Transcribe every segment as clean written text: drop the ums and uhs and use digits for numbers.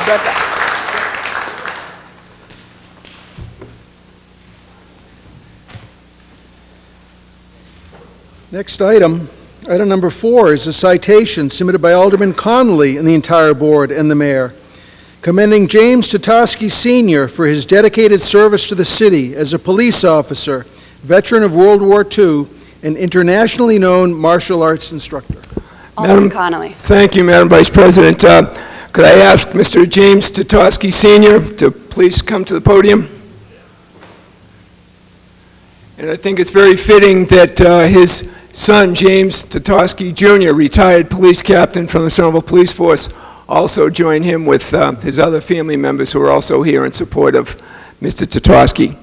Rebecca. Next item number 4, is a citation submitted by Alderman Connolly and the entire board and the mayor, commending James Tatosky Sr. for his dedicated service to the city as a police officer, veteran of World War II, and internationally known martial arts instructor. Alderman Connolly. Thank you, Madam Vice President. Could I ask Mr. James Tatosky Sr. to please come to the podium? And I think it's very fitting that his son, James Tatosky Jr., retired police captain from the Somerville Police Force, also join him with his other family members who are also here in support of Mr. Tatosky.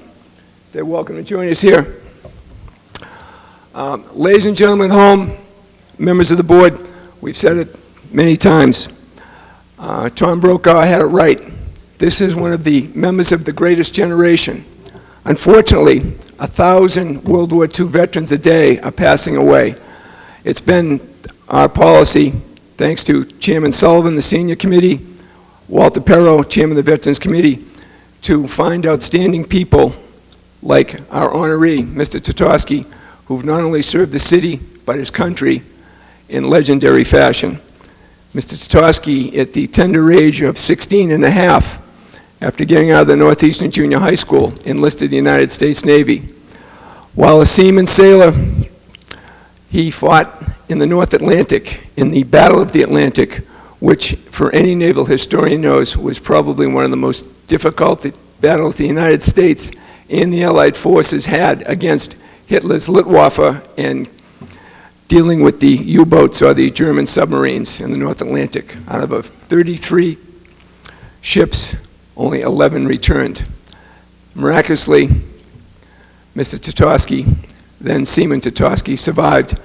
They're welcome to join us here. Ladies and gentlemen at home, members of the board, we've said it many times. Tom Brokaw had it right. This is one of the members of the greatest generation. Unfortunately, 1,000 World War II veterans a day are passing away. It's been our policy, thanks to Chairman Sullivan, the Senior Committee, Walter Perro, Chairman of the Veterans Committee, to find outstanding people like our honoree, Mr. Tatosky, who've not only served the city, but his country in legendary fashion. Mr. Tatosky, at the tender age of 16 and a half, after getting out of the Northeastern Junior High School, enlisted the United States Navy. While a seaman sailor, he fought in the North Atlantic, in the Battle of the Atlantic, which, for any naval historian knows, was probably one of the most difficult battles the United States and the Allied forces had against Hitler's Luftwaffe and dealing with the U-boats or the German submarines in the North Atlantic. Out of 33 ships, only 11 returned. Miraculously, Mr. Tatosky, then Seaman Tatosky, survived.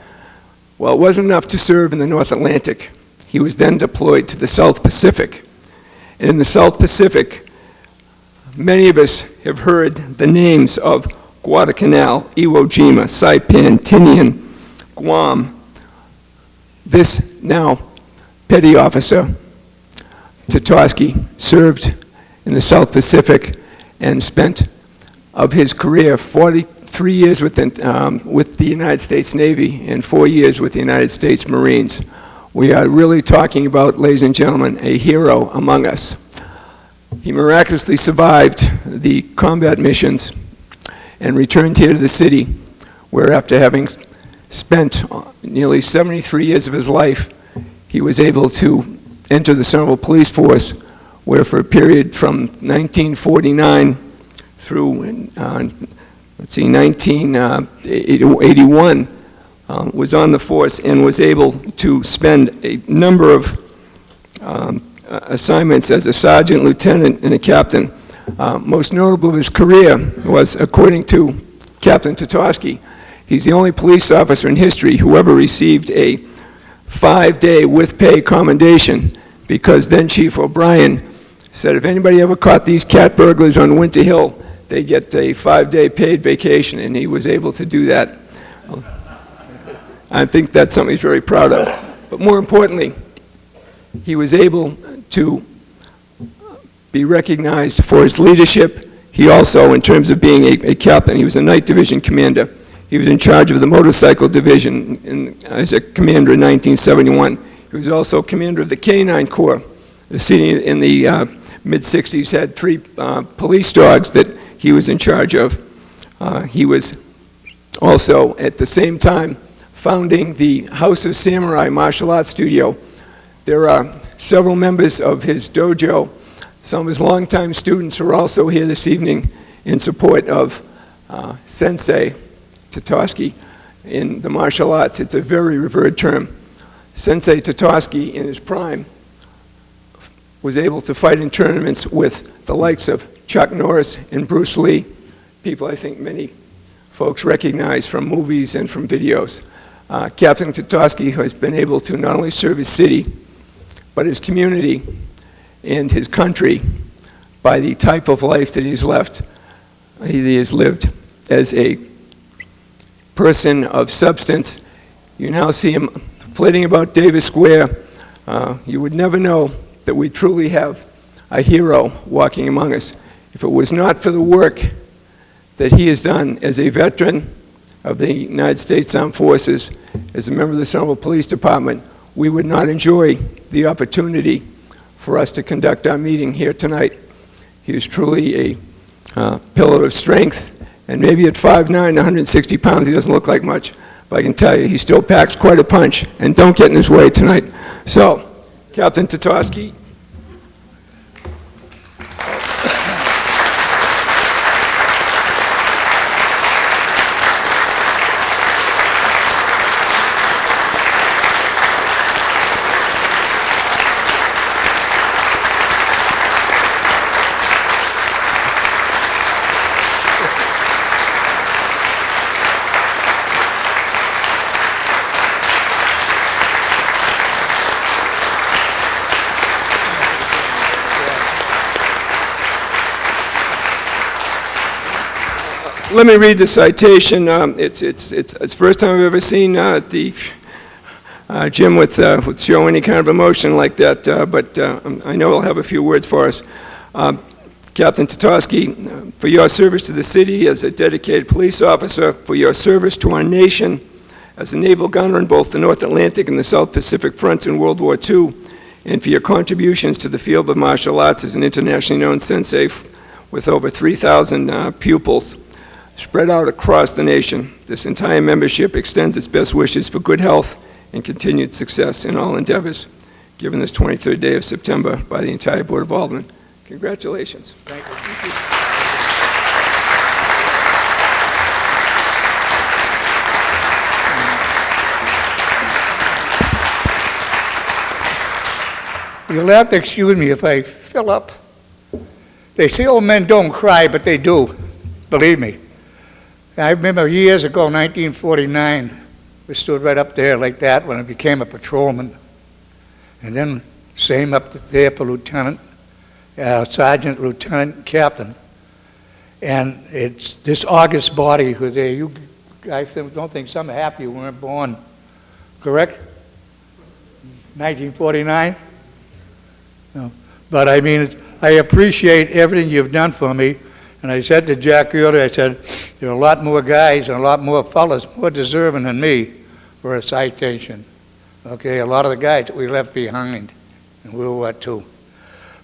Well, it wasn't enough to serve in the North Atlantic. He was then deployed to the South Pacific. And in the South Pacific, many of us have heard the names of Guadalcanal, Iwo Jima, Saipan, Tinian, Guam. This now petty officer, Tatosky, served in the South Pacific and spent of his career 43 years with the United States Navy and 4 years with the United States Marines. We are really talking about, ladies and gentlemen, a hero among us. He miraculously survived the combat missions and returned here to the city, where after having spent nearly 73 years of his life, he was able to enter the Somerville Police Force, where for a period from 1949 through, 1981, was on the force and was able to spend a number of assignments as a sergeant, lieutenant, and a captain. Most notable of his career was, according to Captain Tatosky, he's the only police officer in history who ever received a 5-day with pay commendation, because then Chief O'Brien said if anybody ever caught these cat burglars on Winter Hill, they get a 5-day paid vacation, and he was able to do that. I think that's something he's very proud of. But more importantly, he was able to be recognized for his leadership. He also, in terms of being a captain, he was a Night Division commander. He was in charge of the motorcycle division as a commander in 1971. He was also commander of the K-9 Corps. The city in the mid-60s had 3 police dogs that he was in charge of. He was also, at the same time, founding the House of Samurai martial arts studio. There are several members of his dojo. Some of his longtime students are also here this evening in support of Sensei Tatosky in the martial arts. It's a very revered term. Sensei Tatosky, in his prime, was able to fight in tournaments with the likes of Chuck Norris and Bruce Lee, people I think many folks recognize from movies and from videos. Captain Tatosky has been able to not only serve his city, but his community and his country by the type of life that he has lived as a person of substance. You now see him flitting about Davis Square. You would never know that we truly have a hero walking among us. If it was not for the work that he has done as a veteran of the United States Armed Forces, as a member of the Somerville Police Department, we would not enjoy the opportunity for us to conduct our meeting here tonight. He is truly a pillar of strength, and maybe at 5'9", 160 pounds, he doesn't look like much, but I can tell you, he still packs quite a punch, and don't get in his way tonight. So, Captain Tatosky. Let me read the citation. It's the first time I've ever seen Jim with show any kind of emotion like that, but I know he'll have a few words for us. Captain Tatosky, for your service to the city as a dedicated police officer, for your service to our nation as a naval gunner in both the North Atlantic and the South Pacific fronts in World War II, and for your contributions to the field of martial arts as an internationally known sensei with over 3,000 pupils spread out across the nation. This entire membership extends its best wishes for good health and continued success in all endeavors, given this 23rd day of September by the entire Board of Aldermen. Congratulations. Thank you. You'll have to excuse me if I fill up. They say old men don't cry, but they do. Believe me. I remember years ago, 1949, we stood right up there like that when I became a patrolman. And then same up there for lieutenant, sergeant, lieutenant, captain. And it's this august body who there. You guys don't think some happy you weren't born, correct? 1949? No. But I mean, I appreciate everything you've done for me. And I said to Jack earlier, I said, there are a lot more guys and a lot more fellas more deserving than me for a citation. Okay, a lot of the guys that we left behind in World War II.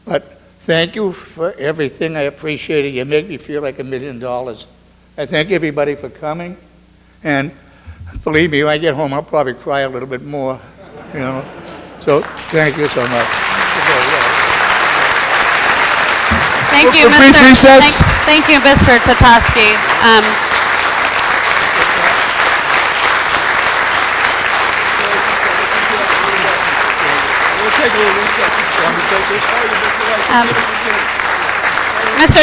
But thank you for everything. I appreciate it. You make me feel like $1 million. I thank everybody for coming. And believe me, when I get home, I'll probably cry a little bit more, you know. So thank you so much. Thank you, thank you, Mr. Tatosky. Mr.